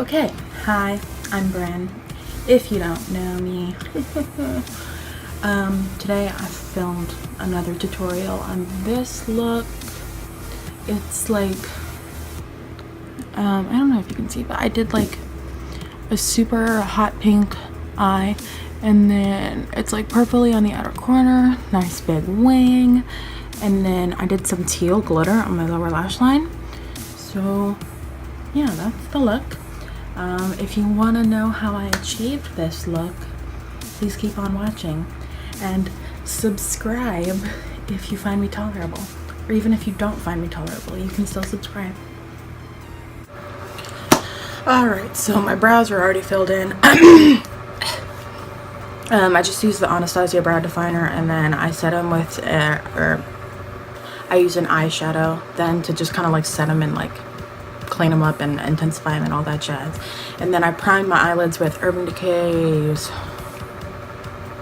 Okay, hi, I'm Bren. If you don't know me, today I filmed another tutorial on this look. It's like, I don't know if you can see, but I did like a super hot pink eye, and then it's like purpley on the outer corner, nice big wing, and then I did some teal glitter on my lower lash line. So yeah, that's the look. If you want to know how I achieved this look, please keep on watching and subscribe if you find me tolerable, or even if you don't find me tolerable, you can still subscribe. Alright, so my brows are already filled in. I just used the Anastasia brow definer, and then I set them with I use an eyeshadow then to just kind of like set them and like clean them up and intensify them and all that jazz. And then I primed my eyelids with Urban Decay's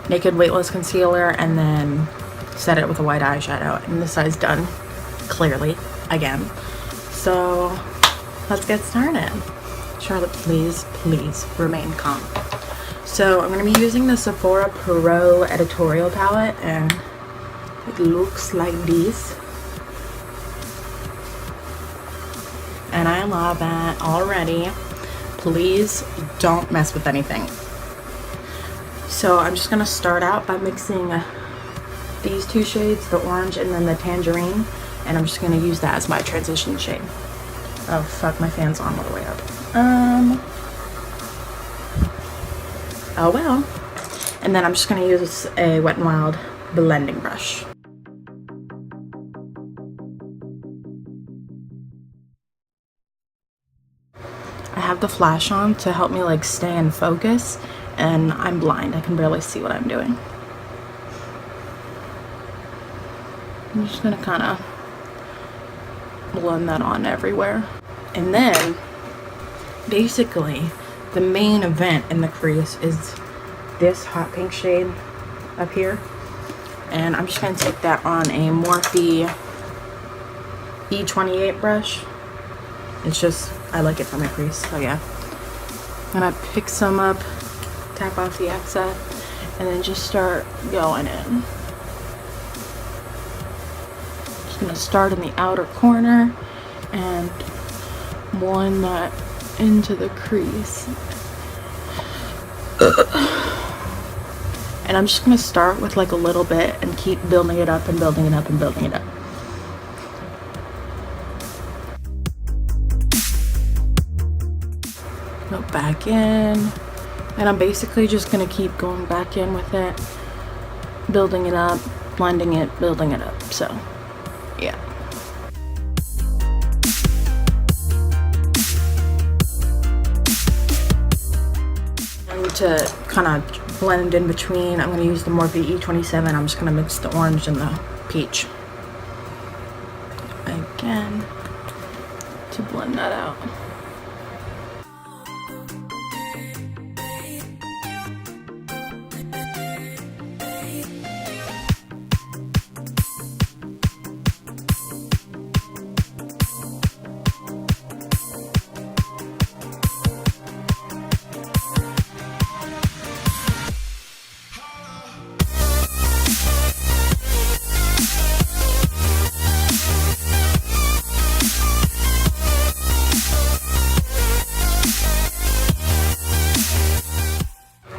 Naked Weightless Concealer, and then set it with a white eyeshadow, and this side's done clearly again. So let's get started. Charlotte, please remain calm. So I'm going to be using the Sephora Pro editorial palette, and it looks like this. And I love it already. Please don't mess with anything. So I'm just gonna start out by mixing these two shades, the orange and then the tangerine, and I'm just gonna use that as my transition shade. Oh fuck, my fan's on all the way up. Oh well. And then I'm just gonna use a Wet n Wild blending brush. I have the flash on to help me like stay in focus, and I'm blind. I can barely see what I'm doing. I'm just gonna kind of blend that on everywhere. And then basically the main event in the crease is this hot pink shade up here, and I'm just gonna take that on a Morphe E28 brush. It's just, I like it for my crease, so yeah. I'm gonna pick some up, tap off the excess, and then just start going in. Just gonna start in the outer corner and blend that into the crease. And I'm just gonna start with like a little bit and keep building it up and building it up and building it up. Go back in, and I'm basically just gonna keep going back in with it, building it up, blending it, building it up. So yeah. And to kind of blend in between, I'm gonna use the Morphe E27. I'm just gonna mix the orange and the peach again to blend that out.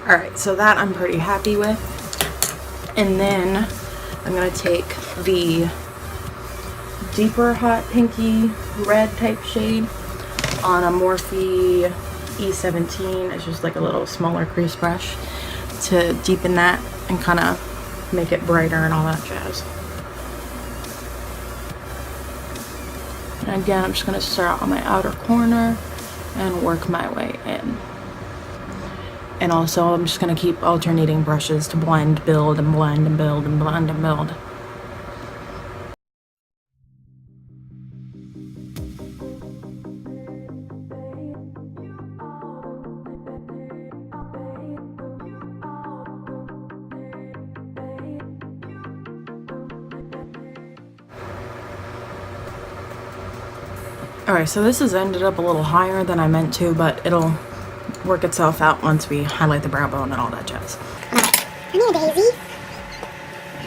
Alright, so that I'm pretty happy with. And then I'm going to take the deeper hot pinky red type shade on a Morphe E17. It's just like a little smaller crease brush to deepen that and kind of make it brighter and all that jazz. And again, I'm just going to start on my outer corner and work my way in. And also, I'm just going to keep alternating brushes to blend, build, and blend, and build, and blend, and build. Alright, so this has ended up a little higher than I meant to, but it'll work itself out once we highlight the brow bone and all that jazz. Come here, Daisy.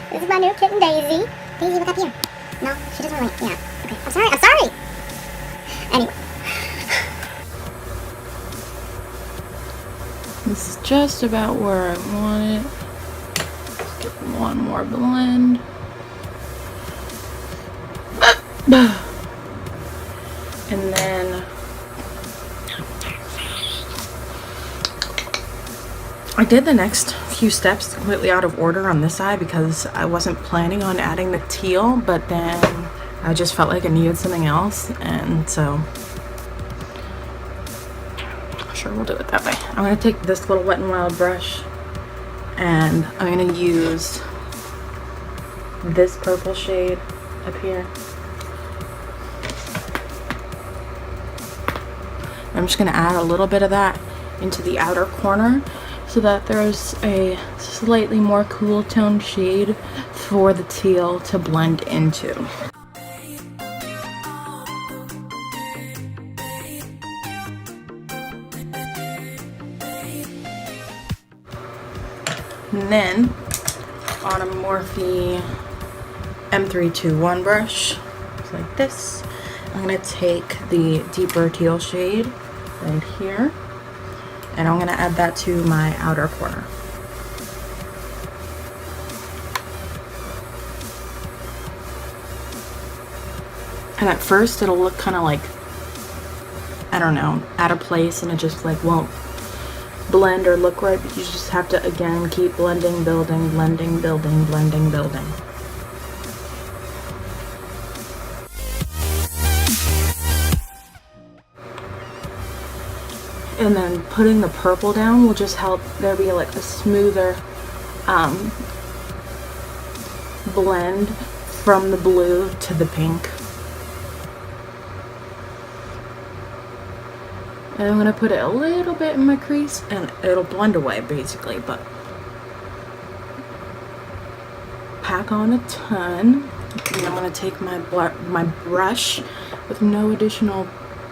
This is my new kitten, Daisy. Daisy, look up here. No, she doesn't want to. Yeah. Okay. I'm sorry. I'm sorry. Anyway. This is just about where I want it. Let's get one more blend. And then I did the next few steps completely out of order on this side because I wasn't planning on adding the teal, but then I just felt like I needed something else, and so sure, we'll do it that way. I'm going to take this little Wet n Wild brush and I'm going to use this purple shade up here. I'm just going to add a little bit of that into the outer corner so that there's a slightly more cool toned shade for the teal to blend into. And then on a Morphe M321 brush, just like this, I'm going to take the deeper teal shade right here, and I'm going to add that to my outer corner. And at first it'll look kind of like, I don't know, out of place, and it just like won't blend or look right, but you just have to again keep blending, building, blending, building, blending, building. And then putting the purple down will just help there be like a smoother blend from the blue to the pink. And I'm going to put it a little bit in my crease and it'll blend away basically, but pack on a ton. And I'm going to take my brush with no additional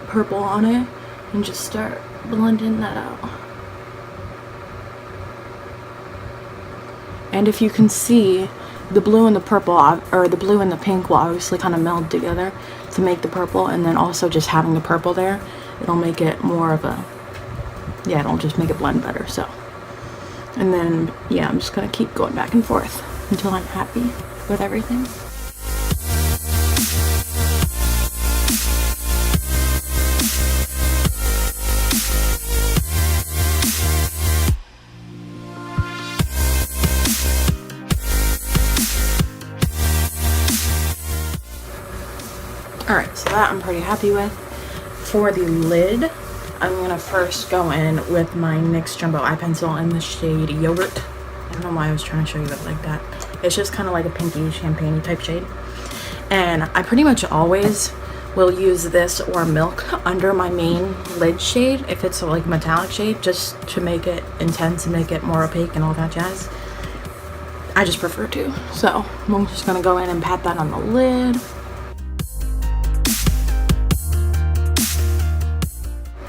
purple on it and just start blending that out. And if you can see, the blue and the purple, or the blue and the pink will obviously kind of meld together to make the purple, and then also just having the purple there, it'll make it more of a, yeah, it'll just make it blend better. So, and then yeah, I'm just gonna keep going back and forth until I'm happy with everything. Alright, so that I'm pretty happy with. For the lid, I'm going to first go in with my NYX Jumbo Eye Pencil in the shade Yogurt. I don't know why I was trying to show you it like that. It's just kind of like a pinky champagne type shade. And I pretty much always will use this or Milk under my main lid shade if it's a like metallic shade, just to make it intense and make it more opaque and all that jazz. I just prefer to. So I'm just going to go in and pat that on the lid.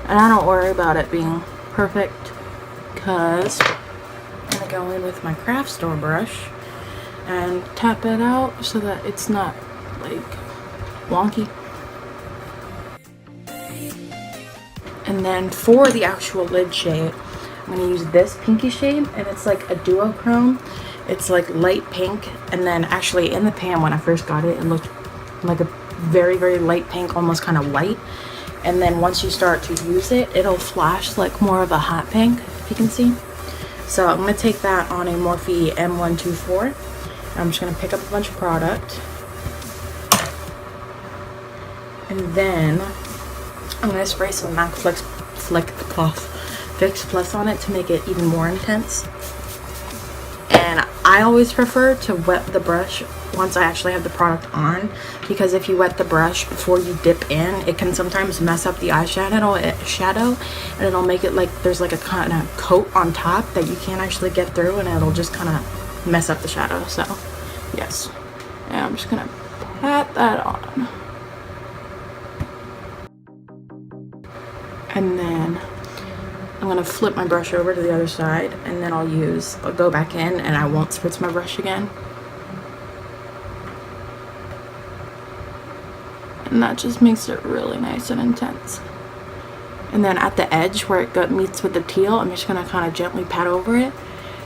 And I don't worry about it being perfect because I'm going to go in with my craft store brush and tap it out so that it's not like wonky. And then for the actual lid shade, I'm going to use this pinky shade, and it's like a duochrome. It's like light pink, and then actually in the pan when I first got it, it looked like a very, very light pink, almost kind of light. And then once you start to use it, it'll flash like more of a hot pink, if you can see. So I'm going to take that on a Morphe M124. I'm just going to pick up a bunch of product. And then I'm going to spray some MAC Fix Plus on it to make it even more intense. And I always prefer to wet the brush once I actually have the product on, because if you wet the brush before you dip in, it can sometimes mess up the eyeshadow, and it'll make it like there's like a kind of coat on top that you can't actually get through, and it'll just kind of mess up the shadow. So yes, and I'm just gonna pat that on. And then I'm gonna flip my brush over to the other side, and then I'll go back in and I won't spritz my brush again. And that just makes it really nice and intense. And then at the edge where it meets with the teal, I'm just gonna kind of gently pat over it.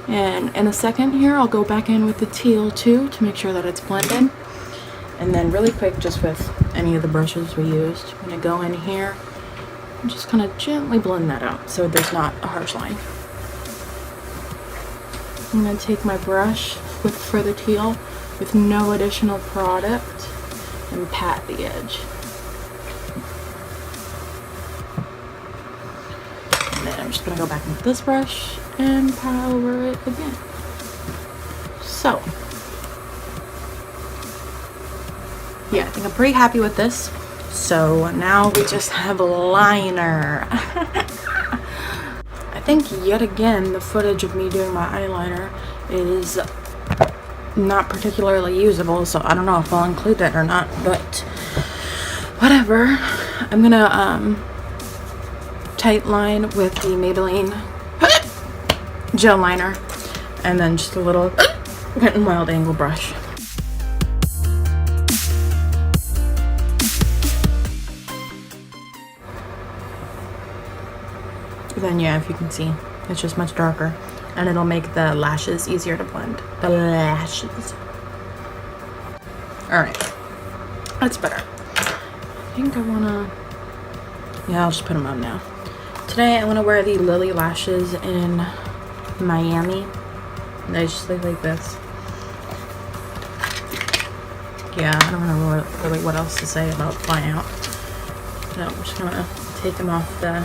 And in a second here, I'll go back in with the teal too to make sure that it's blended. And then really quick, just with any of the brushes we used, I'm gonna go in here and just kind of gently blend that out so there's not a harsh line. I'm gonna take my brush for the teal with no additional product and pat the edge. And then I'm just gonna go back with this brush and pat over it again. So, yeah, I think I'm pretty happy with this. So now we just have a liner. I think yet again the footage of me doing my eyeliner is not particularly usable, so I don't know if I'll include that or not, but whatever. I'm gonna tight line with the Maybelline gel liner, and then just a little Wet n Wild angle brush. Then yeah, if you can see, it's just much darker, and it'll make the lashes easier to blend. The lashes. Alright, that's better. I think I wanna, yeah, I'll just put them on now. Today I want to wear the Lily lashes in Miami. They just look like this. Yeah, I don't know really what else to say about flying out. So I'm just gonna take them off the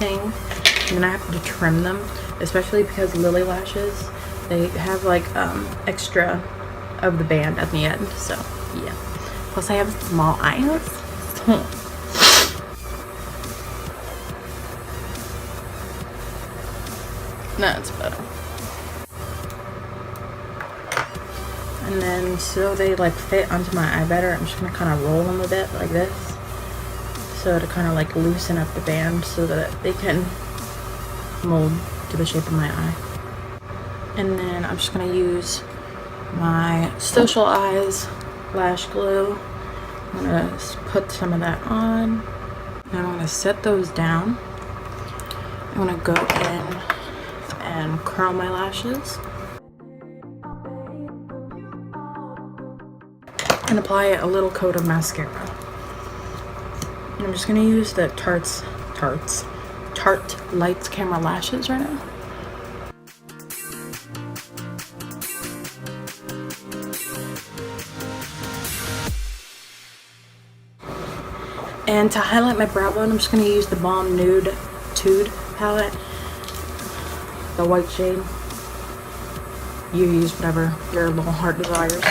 thing, and then I have to trim them, especially because Lily lashes, they have like extra of the band at the end, so yeah. Plus I have small eyes. That's better. And then so they like fit onto my eye better, I'm just gonna kind of roll them a bit like this, so to kind of like loosen up the band so that they can mold to the shape of my eye. And then I'm just gonna use my Social Eyes lash glue. I'm gonna put some of that on, and I'm gonna set those down. I'm gonna go in and curl my lashes and apply a little coat of mascara. And I'm just gonna use the Tarte Lights Camera Lashes right now. And to highlight my brow bone, I'm just gonna use the Balm Nude Tude palette, the white shade. You use whatever your little heart desires.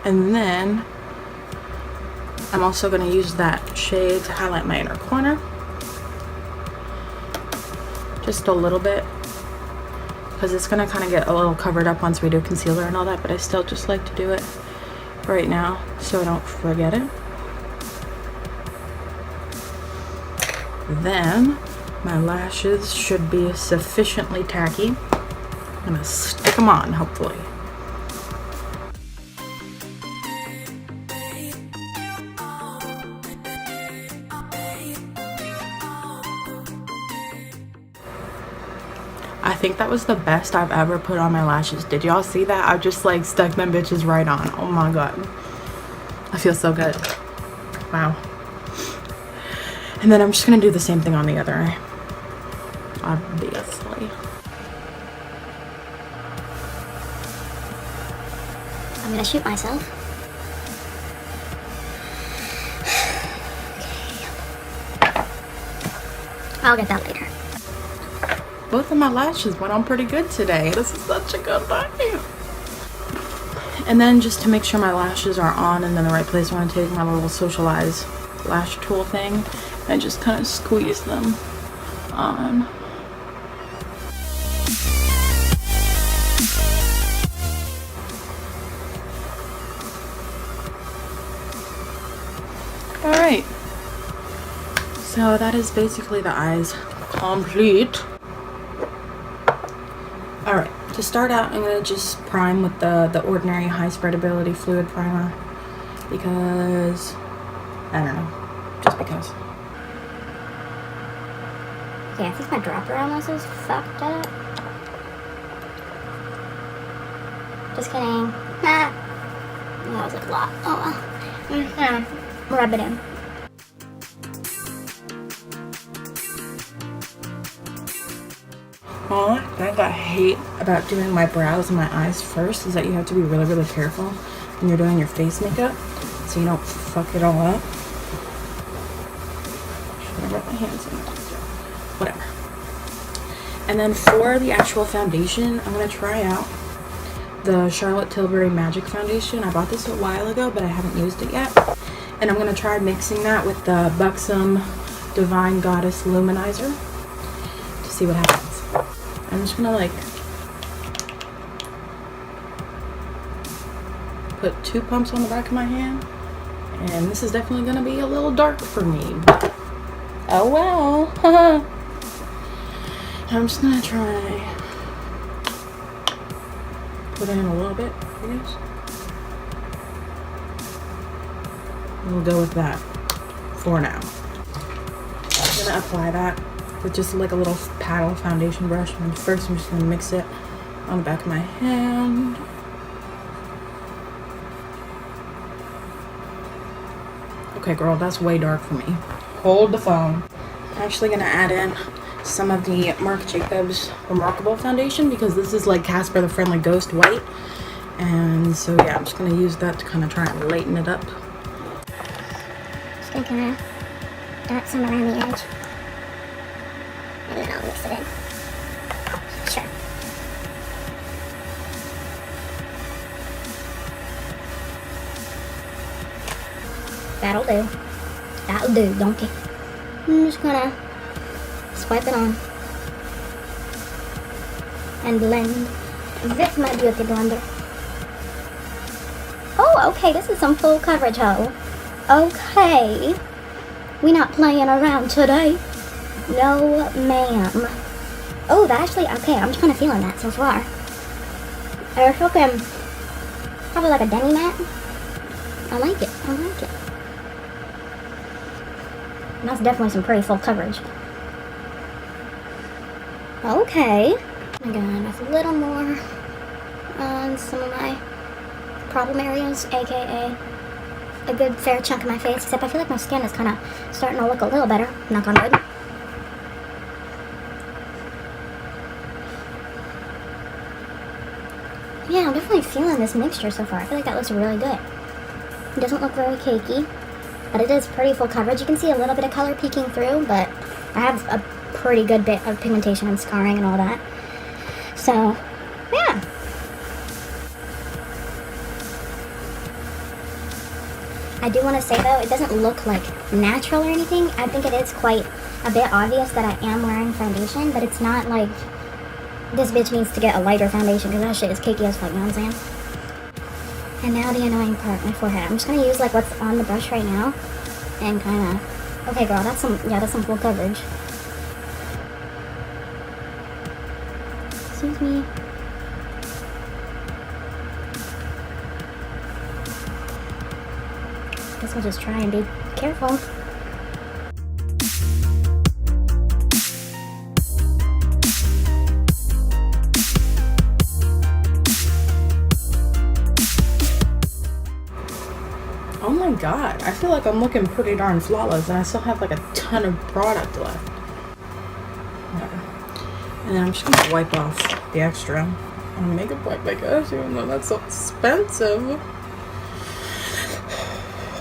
And then I'm also going to use that shade to highlight my inner corner. Just a little bit, because it's going to kind of get a little covered up once we do concealer and all that, but I still just like to do it right now so I don't forget it. Then my lashes should be sufficiently tacky. I'm going to stick them on, hopefully. I think that was the best I've ever put on my lashes. Did y'all see that? I just like stuck them bitches right on. Oh my god. I feel so good. Wow. And then I'm just gonna do the same thing on the other eye. Obviously. I'm gonna shoot myself. Okay. I'll get that later. Both of my lashes went on pretty good today. This is such a good day. And then just to make sure my lashes are on and in the right place, I want to take my little Social Eyes lash tool thing, I just kind of squeeze them on. Alright, so that is basically the eyes complete. Alright, to start out, I'm going to just prime with the Ordinary High Spreadability Fluid Primer because, I don't know, just because. Okay, I think my dropper almost is fucked up. Just kidding. Ah. That was like a lot. Oh well. I'm just gonna rub it in. One thing I hate about doing my brows and my eyes first is that you have to be really, really careful when you're doing your face makeup so you don't fuck it all up. Should I rub my hands in? Whatever. And then for the actual foundation, I'm going to try out the Charlotte Tilbury Magic Foundation. I bought this a while ago, but I haven't used it yet. And I'm going to try mixing that with the Buxom Divine Goddess Luminizer to see what happens. I'm just gonna like put 2 pumps on the back of my hand, and this is definitely gonna be a little dark for me, but oh well. I'm just gonna try put in a little bit, I guess. We'll go with that for now. I'm gonna apply that with just like a little paddle foundation brush, and first I'm just going to mix it on the back of my hand. Okay girl, that's way dark for me. Hold the phone. I'm actually going to add in some of the Marc Jacobs Remarkable Foundation because this is like Casper the Friendly Ghost white, and so yeah, I'm just going to use that to kind of try and lighten it up. Just gonna kind of dot some around the edge. And then I'll mix it in. Sure. That'll do. That'll do, donkey. I'm just gonna swipe it on. And blend with my beauty blender. Oh, okay, this is some full coverage, ho. Okay. We not playing around today. No, ma'am. Oh, that actually, okay, I'm just kind of feeling that so far. I was hoping probably like a demi matte. I like it. I like it. And that's definitely some pretty full coverage. Okay. I'm gonna add a little more on some of my problem areas, aka a good fair chunk of my face, except I feel like my skin is kind of starting to look a little better, knock on wood. Yeah, I'm definitely feeling this mixture so far. I feel like that looks really good. It doesn't look very cakey, but it is pretty full coverage. You can see a little bit of color peeking through, but I have a pretty good bit of pigmentation and scarring and all that. So, yeah. I do want to say though, it doesn't look like natural or anything. I think it is quite a bit obvious that I am wearing foundation, but it's not like this bitch needs to get a lighter foundation because that shit is cakey as fuck, you know what I'm saying? And now the annoying part, my forehead. I'm just gonna use like what's on the brush right now and kind of, okay girl, that's some full coverage. Excuse me. Guess we'll just try and be careful. Oh my god, I feel like I'm looking pretty darn flawless and I still have like a ton of product left. Whatever. And then I'm just gonna wipe off the extra on makeup wipe, I guess, even though that's so expensive.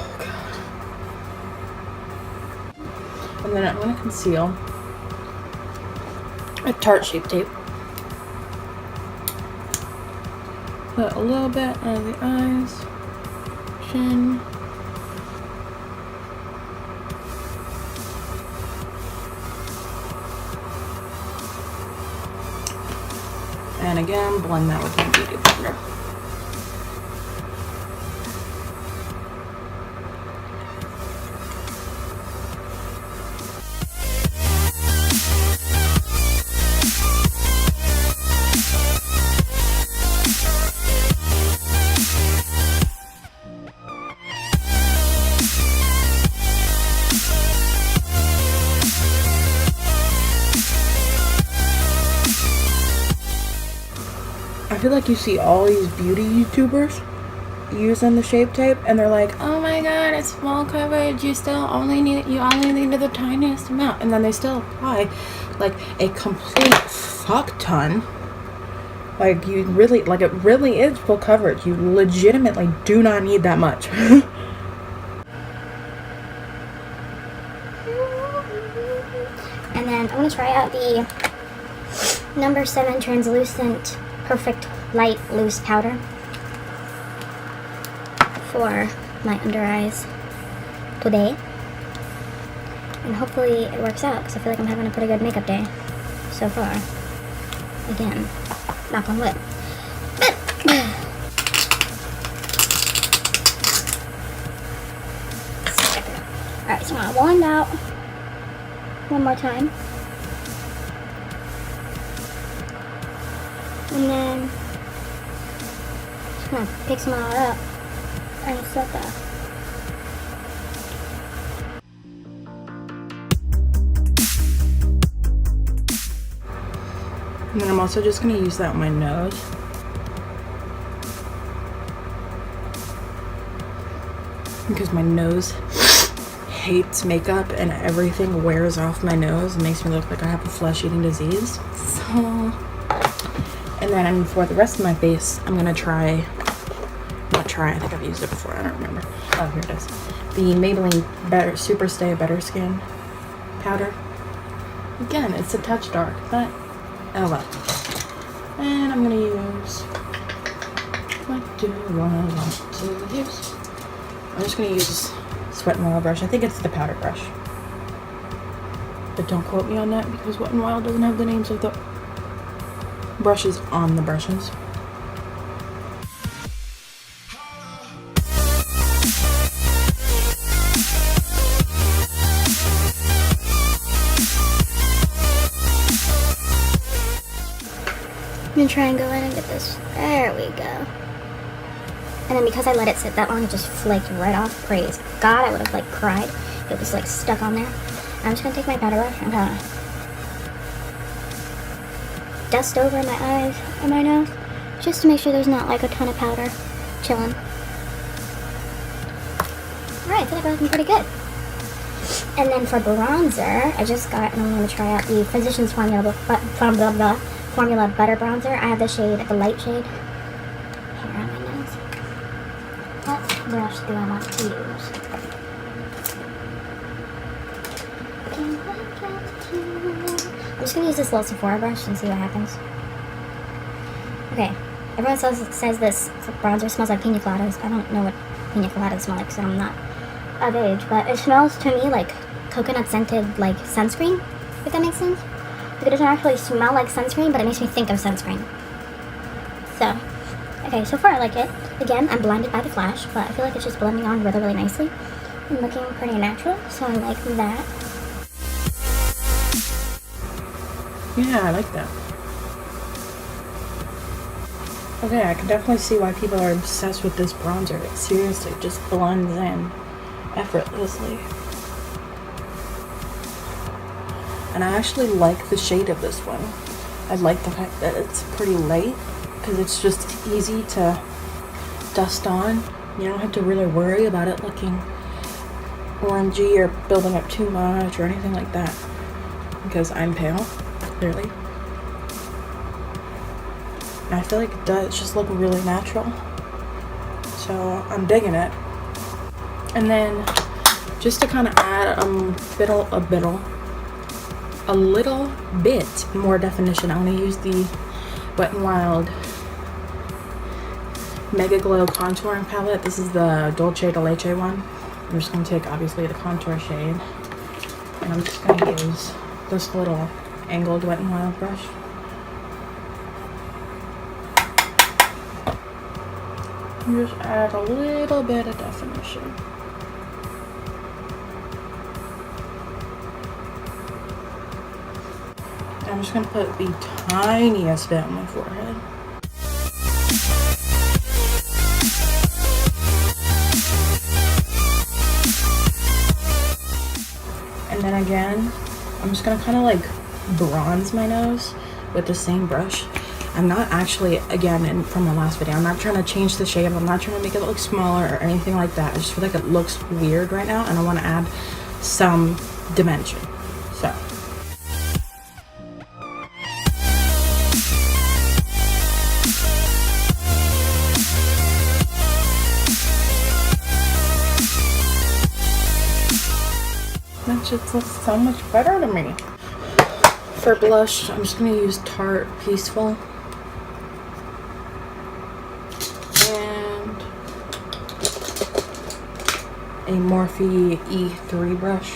Oh god. And then I'm gonna conceal with Tarte Shape Tape. Put a little bit under the eyes, chin. And again, blend that with my beauty blender. I feel like you see all these beauty YouTubers using the Shape Tape, and they're like, "Oh my God, it's full coverage. You only need the tiniest amount," and then they still apply like a complete fuck ton. Like it really is full coverage. You legitimately do not need that much. And then I'm gonna try out the number 7 translucent perfect light loose powder for my under eyes today, and hopefully it works out because I feel like I'm having a pretty good makeup day so far. Again, knock on wood. Alright, so I'm gonna wand out one more time. And then just gonna pick some all up and set that. And then I'm also just gonna use that on my nose. Because my nose hates makeup and everything wears off my nose and makes me look like I have a flesh-eating disease. So, and then for the rest of my face, I'm gonna I think I've used it before, I don't remember. Oh, here it is. The Maybelline Super Stay Better Skin powder. Again, it's a touch dark, but oh well. And I'm gonna use, what do I want to use? I'm just gonna use Wet n Wild brush. I think it's the powder brush. But don't quote me on that because Wet n Wild doesn't have the names of the brushes on the brushes. I'm gonna try and go in and get this. There we go. And then because I let it sit that long, it just flaked right off. Praise God, I would have like cried. It was like stuck on there. I'm just gonna take my powder brush and dust over my eyes and my nose, just to make sure there's not like a ton of powder chilling. Alright, I feel like we're looking pretty good. And then for bronzer, I just got, and I'm gonna try out the Physicians Formula Butter Bronzer. I have the shade, the light shade. Here on my nose. What brush do I want to use? I'm just gonna use this little Sephora brush and see what happens. Okay, everyone says this bronzer smells like pina coladas. I don't know what pina coladas smell like because I'm not of age, but it smells to me like coconut scented like sunscreen, if that makes sense. Like it doesn't actually smell like sunscreen, but it makes me think of sunscreen. So, okay, so far I like it. Again, I'm blinded by the flash, but I feel like it's just blending on really, really nicely and looking pretty natural, so I like that. Yeah, I like that. Okay, I can definitely see why people are obsessed with this bronzer. It seriously just blends in effortlessly. And I actually like the shade of this one. I like the fact that it's pretty light because it's just easy to dust on. You don't have to really worry about it looking orangey or building up too much or anything like that because I'm pale, clearly. And I feel like it does just look really natural. So I'm digging it. And then just to kind of add a little bit more definition, I'm going to use the Wet n Wild Mega Glow Contouring Palette. This is the Dolce de Leche one. I'm just going to take, obviously, the contour shade. And I'm just going to use this little angled Wet n Wild brush. And just add a little bit of definition. I'm just gonna put the tiniest bit on my forehead. And then again, I'm just gonna kind of like bronze my nose with the same brush. I'm not actually, again, from the last video, I'm not trying to change the shape. I'm not trying to make it look smaller or anything like that. I just feel like it looks weird right now and I want to add some dimension. So. That just looks so much better to me. For blush, I'm just going to use Tarte Peaceful. And a Morphe E3 brush.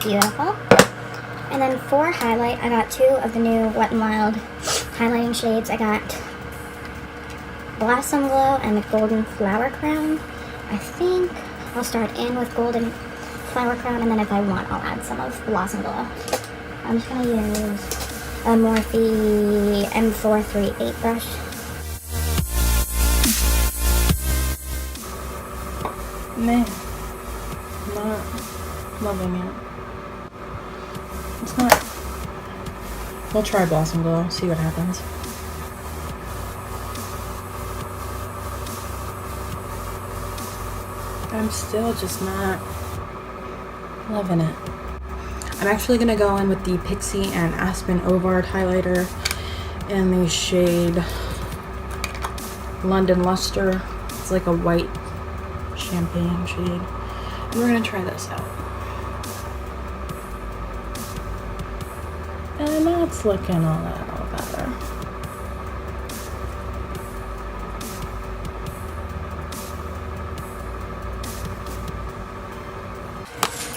Beautiful. And then for highlight, I got 2 of the new Wet n Wild highlighting shades. I got Blossom Glow and the Golden Flower Crown. I think I'll start in with Golden Flower Crown, and then if I want, I'll add some of Blossom Glow. I'm just gonna use a Morphe M438 brush. Man, not loving it. It's not. We'll try Blossom Glow, see what happens. I'm still just not loving it. I'm actually gonna go in with the Pixie and Aspen Ovard highlighter in the shade London Luster. It's like a white champagne shade. And we're gonna try this out. And that's looking a little better.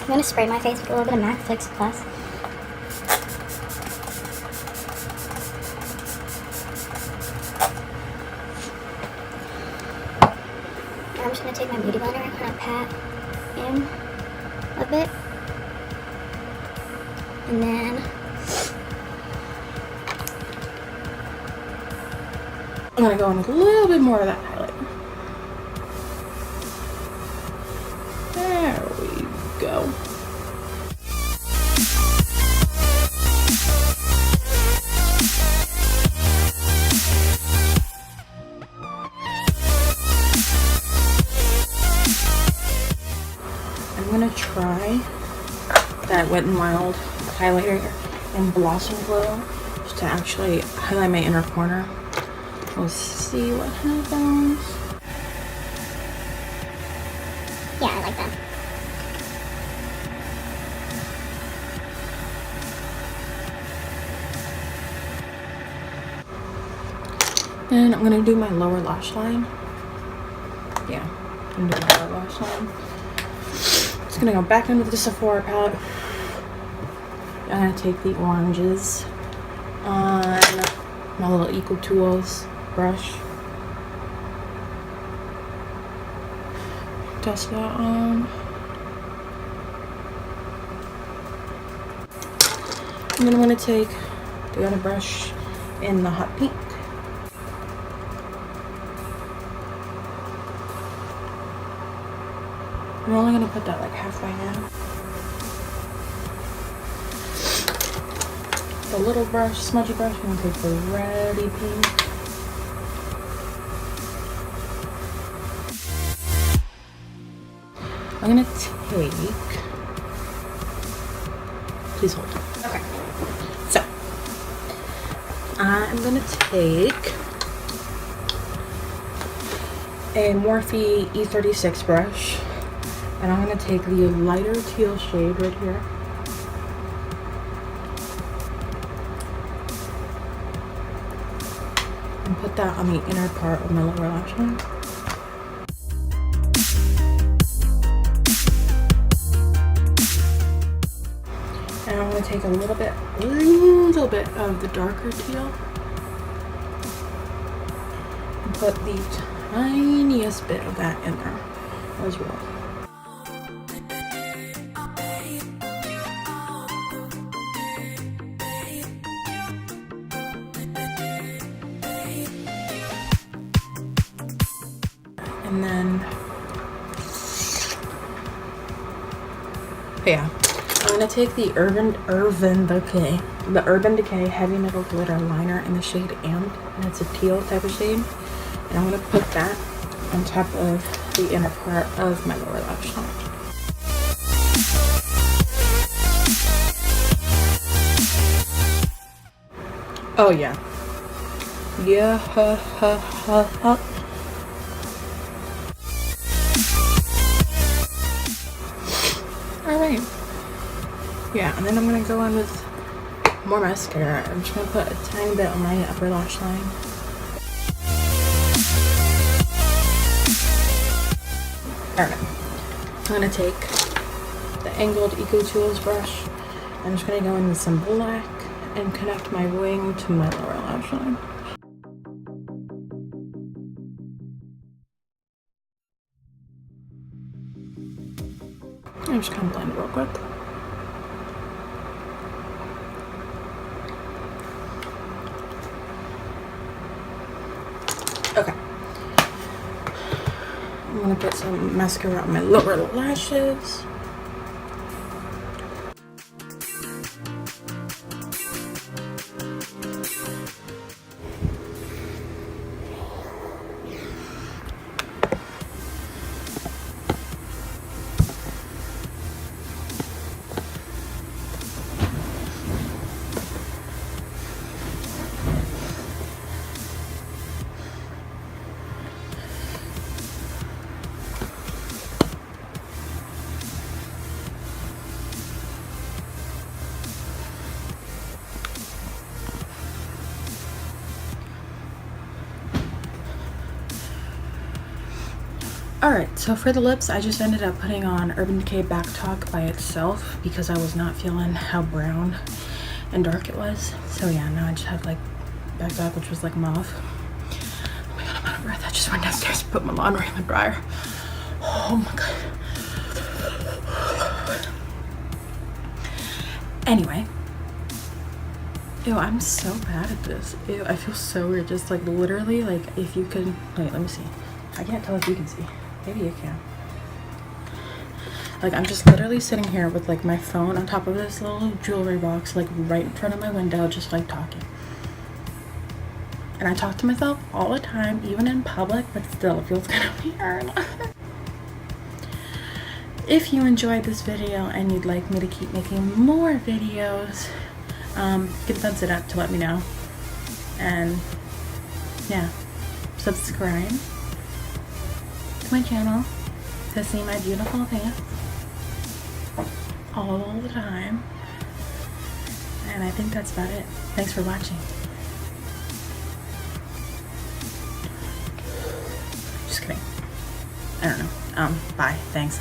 I'm gonna spray my face with a little bit of MAC Fix Plus. I'm just gonna take my beauty blender and kind of pat in a bit. And then I'm gonna go in with a little bit more of that highlight. There we go. I'm gonna try that Wet n Wild highlighter in Blossom Glow just to actually highlight my inner corner. We'll see what happens. yeah, I like that. And I'm gonna do my lower lash line. Yeah, I'm gonna do my lower lash line. Just gonna go back into the Sephora palette. I'm gonna take the oranges on my little Equal Tools brush. Dust that on. And then I'm gonna take the other brush in the hot pink. I'm only gonna put that like halfway in. The little brush, smudgy brush, I'm gonna take the reddy pink. I'm gonna take, please hold. Okay, so I'm gonna take a Morphe E36 brush. And I'm going to take the lighter teal shade right here. And put that on the inner part of my lower lash line. And I'm going to take a little bit of the darker teal and put the tiniest bit of that in there as well. And then, yeah, I'm gonna take the Urban Decay Heavy Metal Glitter Liner in the shade Amp, and it's a teal type of shade. And I'm gonna put that on top of the inner part of my lower lash line. Oh yeah. Yeah, ha, ha, ha, ha. Alright. Yeah, and then I'm gonna go on with more mascara. I'm just gonna put a tiny bit on my upper lash line. Alright. I'm gonna take the angled Eco Tools brush. I'm just gonna go in with some black and connect my wing to my lower lash line. I'm just gonna blend it real quick. Okay. I'm gonna put some mascara on my lower lashes. Alright, so for the lips, I just ended up putting on Urban Decay Back Talk by itself because I was not feeling how brown and dark it was. So yeah, now I just have like Back Talk, which was like mauve. Oh my god, I'm out of breath. I just went downstairs to put my laundry in the dryer. Oh my god. Anyway. Ew, I'm so bad at this. Ew, I feel so weird. Just like literally, like if you could, wait, let me see. I can't tell if you can see. Maybe you can. Like I'm just literally sitting here with like my phone on top of this little jewelry box, like right in front of my window, just like talking. And I talk to myself all the time, even in public, but still it feels kind of weird. If you enjoyed this video and you'd like me to keep making more videos, you can thumbs it up to let me know. And yeah, subscribe to my channel to see my beautiful face all the time. And I think that's about it. Thanks for watching. Just kidding. I don't know. Bye. Thanks.